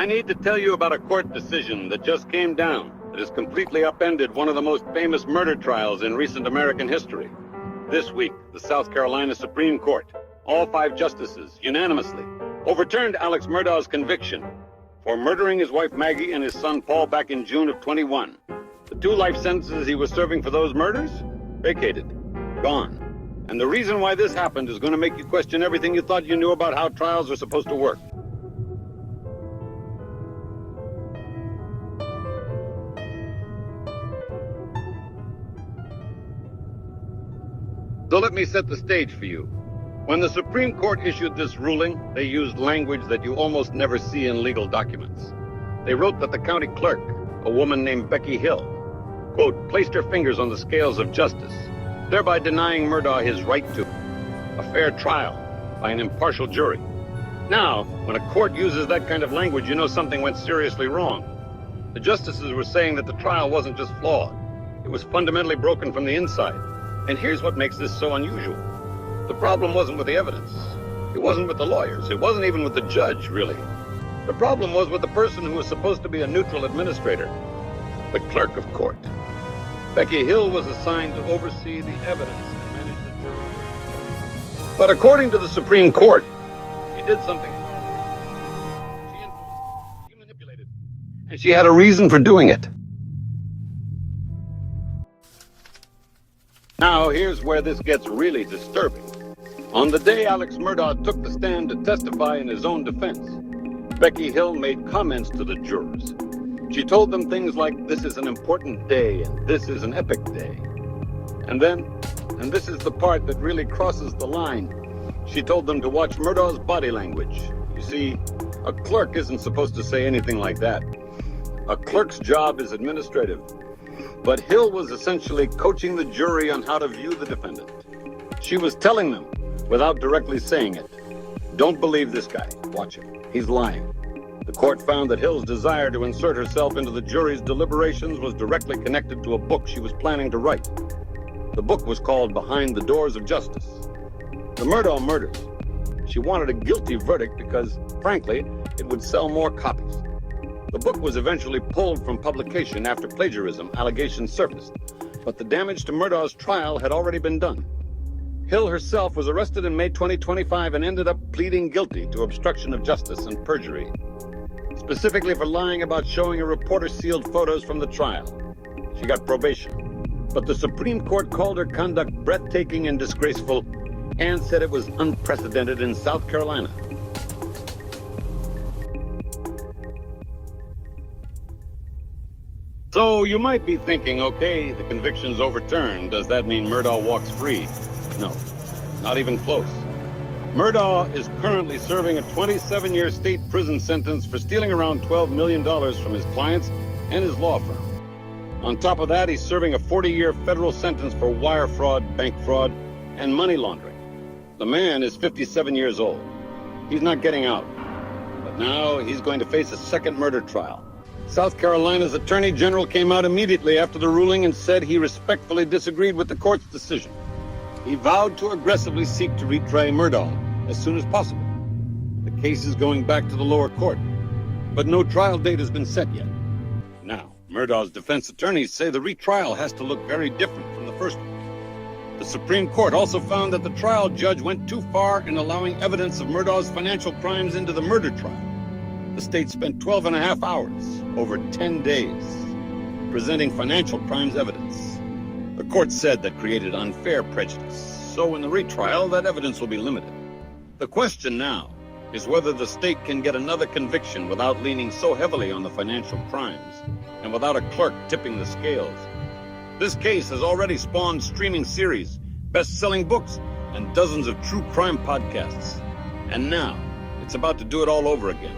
I need to tell you about a court decision that just came down that has completely upended one of the most famous murder trials in recent American history. This week, the South Carolina Supreme Court, all 5 justices, unanimously, overturned Alex Murdaugh's conviction for murdering his wife Maggie and his son Paul back in June of 21. The 2 life sentences he was serving for those murders? Vacated. Gone. And the reason why this happened is going to make you question everything you thought you knew about how trials are supposed to work. So let me set the stage for you. When the Supreme Court issued this ruling, they used language that you almost never see in legal documents. They wrote that the county clerk, a woman named Becky Hill, quote, placed her fingers on the scales of justice, thereby denying Murdaugh his right to a fair trial by an impartial jury. Now, when a court uses that kind of language, you know something went seriously wrong. The justices were saying that the trial wasn't just flawed, it was fundamentally broken from the inside. And here's what makes this so unusual. The problem wasn't with the evidence. It wasn't with the lawyers. It wasn't even with the judge, really. The problem was with the person who was supposed to be a neutral administrator, the clerk of court. Becky Hill was assigned to oversee the evidence and manage the jury. But according to the Supreme Court, she did something wrong. She influenced, she manipulated, and she had a reason for doing it. Now, here's where this gets really disturbing. On the day Alex Murdaugh took the stand to testify in his own defense, Becky Hill made comments to the jurors. She told them things like, this is an important day, and this is an epic day. And then, and this is the part that really crosses the line, she told them to watch Murdaugh's body language. You see, a clerk isn't supposed to say anything like that. A clerk's job is administrative. But Hill was essentially coaching the jury on how to view the defendant. She was telling them, without directly saying it, don't believe this guy. Watch him. He's lying. The court found that Hill's desire to insert herself into the jury's deliberations was directly connected to a book she was planning to write. The book was called Behind the Doors of Justice. The Murdaugh Murders. She wanted a guilty verdict because, frankly, it would sell more copies. The book was eventually pulled from publication after plagiarism allegations surfaced, but the damage to Murdaugh's trial had already been done. Hill herself was arrested in May 2025 and ended up pleading guilty to obstruction of justice and perjury, specifically for lying about showing a reporter sealed photos from the trial. She got probation, but the Supreme Court called her conduct breathtaking and disgraceful and said it was unprecedented in South Carolina. So you might be thinking, okay, the conviction's overturned. Does that mean Murdaugh walks free? No, not even close. Murdaugh is currently serving a 27-year state prison sentence for stealing around $12 million from his clients and his law firm. On top of that, he's serving a 40-year federal sentence for wire fraud, bank fraud, and money laundering. The man is 57 years old. He's not getting out. But now he's going to face a second murder trial. South Carolina's Attorney General came out immediately after the ruling and said he respectfully disagreed with the court's decision. He vowed to aggressively seek to retry Murdaugh as soon as possible. The case is going back to the lower court, but no trial date has been set yet. Now, Murdaugh's defense attorneys say the retrial has to look very different from the first one. The Supreme Court also found that the trial judge went too far in allowing evidence of Murdaugh's financial crimes into the murder trial. The state spent 12 and a half hours over 10 days presenting financial crimes evidence. The court said that created unfair prejudice, so in the retrial, that evidence will be limited. The question now is whether the state can get another conviction without leaning so heavily on the financial crimes and without a clerk tipping the scales. This case has already spawned streaming series, best-selling books, and dozens of true crime podcasts. And now, it's about to do it all over again.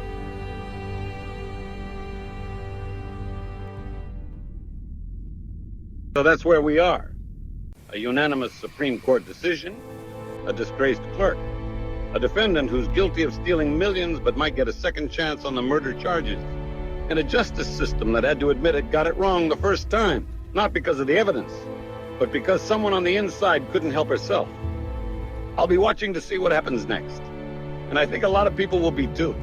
So that's where we are. A unanimous Supreme Court decision, a disgraced clerk, a defendant who's guilty of stealing millions but might get a second chance on the murder charges, and a justice system that had to admit it got it wrong the first time, not because of the evidence, but because someone on the inside couldn't help herself. I'll be watching to see what happens next, and I think a lot of people will be too.